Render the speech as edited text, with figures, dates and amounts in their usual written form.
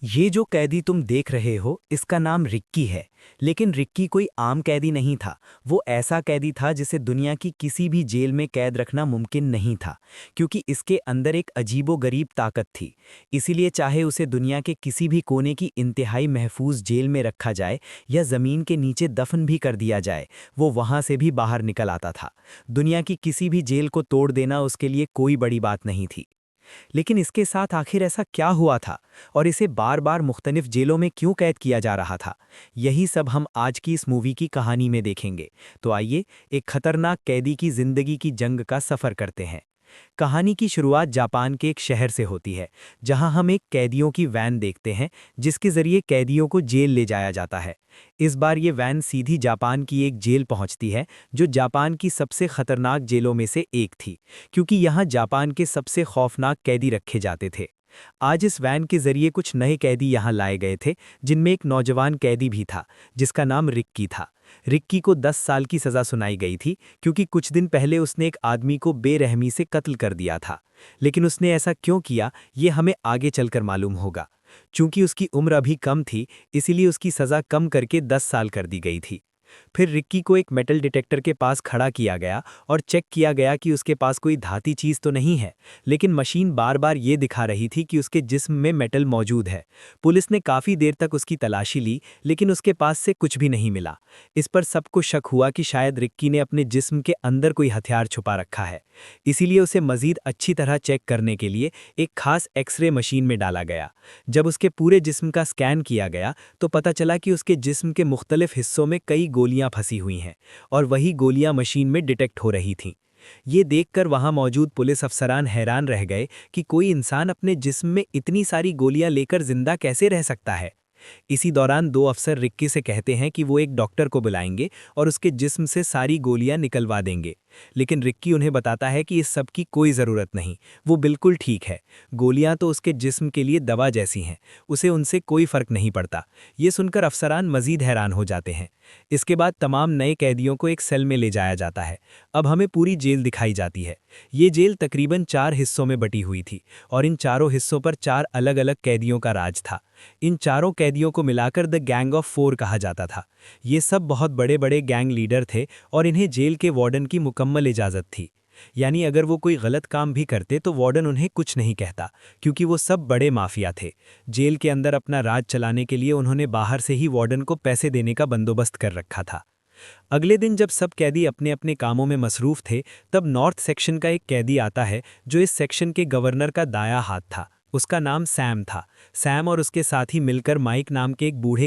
ये जो कैदी तुम देख रहे हो इसका नाम रिक्की है। लेकिन रिक्की कोई आम कैदी नहीं था। वो ऐसा कैदी था जिसे दुनिया की किसी भी जेल में कैद रखना मुमकिन नहीं था, क्योंकि इसके अंदर एक अजीबोगरीब ताकत थी। इसीलिए चाहे उसे दुनिया के किसी भी कोने की इंतहाई महफूज जेल में रखा जाए या ज़मीन के नीचे दफन भी कर दिया जाए, वो वहाँ से भी बाहर निकल आता था। दुनिया की किसी भी जेल को तोड़ देना उसके लिए कोई बड़ी बात नहीं थी। लेकिन इसके साथ आखिर ऐसा क्या हुआ था और इसे बार बार मुख्तलिफ जेलों में क्यों कैद किया जा रहा था? यही सब हम आज की इस मूवी की कहानी में देखेंगे। तो आइए एक खतरनाक कैदी की जिंदगी की जंग का सफ़र करते हैं। कहानी की शुरुआत जापान के एक शहर से होती है, जहां हम एक कैदियों की वैन देखते हैं जिसके जरिए कैदियों को जेल ले जाया जाता है। इस बार ये वैन सीधी जापान की एक जेल पहुंचती है, जो जापान की सबसे खतरनाक जेलों में से एक थी, क्योंकि यहां जापान के सबसे खौफनाक कैदी रखे जाते थे। आज इस वैन के जरिए कुछ नए कैदी यहां लाए गए थे, जिनमें एक नौजवान कैदी भी था जिसका नाम रिक्की था। रिक्की को 10 साल की सज़ा सुनाई गई थी, क्योंकि कुछ दिन पहले उसने एक आदमी को बेरहमी से कत्ल कर दिया था। लेकिन उसने ऐसा क्यों किया, ये हमें आगे चलकर मालूम होगा। चूंकि उसकी उम्र अभी कम थी, इसीलिए उसकी सज़ा कम करके 10 साल कर दी गई थी। फिर रिक्की को एक मेटल डिटेक्टर के पास खड़ा किया गया और चेक किया गया कि उसके पास कोई धाती चीज़ तो नहीं है, लेकिन मशीन बार बार ये दिखा रही थी कि उसके जिस्म में मेटल मौजूद है। पुलिस ने काफ़ी देर तक उसकी तलाशी ली, लेकिन उसके पास से कुछ भी नहीं मिला। इस पर सबको शक हुआ कि शायद रिक्की ने अपने जिस्म के अंदर कोई हथियार छुपा रखा है। इसीलिए उसे मज़ीद अच्छी तरह चेक करने के लिए एक खास एक्सरे मशीन में डाला गया। जब उसके पूरे जिस्म का स्कैन किया गया तो पता चला कि उसके जिस्म के मुख्तलिफ हिस्सों में कई गोलियां फंसी हुई हैं, और वही गोलियां मशीन में डिटेक्ट हो रही थीं। ये देखकर वहां मौजूद पुलिस अफसरान हैरान रह गए कि कोई इंसान अपने जिस्म में इतनी सारी गोलियां लेकर जिंदा कैसे रह सकता है। इसी दौरान दो अफसर रिक्की से कहते हैं कि वो एक डॉक्टर को बुलाएंगे और उसके जिस्म से सारी गोलियां निकलवा देंगे। लेकिन रिक्की उन्हें बताता है कि इस सब की कोई ज़रूरत नहीं, वो बिल्कुल ठीक है। गोलियां तो उसके जिस्म के लिए दवा जैसी हैं, उसे उनसे कोई फ़र्क नहीं पड़ता। ये सुनकर अफसरान मज़ीद हैरान हो जाते हैं। इसके बाद तमाम नए कैदियों को एक सेल में ले जाया जाता है। अब हमें पूरी जेल दिखाई जाती है। ये जेल तकरीबन 4 हिस्सों में बटी हुई थी, और इन चारों हिस्सों पर 4 अलग अलग कैदियों का राज था। इन चारों कैदियों को मिलाकर द गैंग ऑफ 4 कहा जाता था। ये सब बहुत बड़े बड़े गैंग लीडर थे, और इन्हें जेल के वार्डन की मुकम्मल इजाज़त थी। यानी अगर वो कोई गलत काम भी करते तो वार्डन उन्हें कुछ नहीं कहता, क्योंकि वो सब बड़े माफिया थे। जेल के अंदर अपना राज चलाने के लिए उन्होंने बाहर से ही वार्डन को पैसे देने का बंदोबस्त कर रखा था। अगले दिन जब सब कैदी अपने अपने कामों में मसरूफ थे, तब नॉर्थ सेक्शन का एक कैदी आता है जो इस सेक्शन के गवर्नर का दाया हाथ था। उसका नाम सैम था। सैम और उसके साथी मिलकर माइक नाम के एक बूढ़े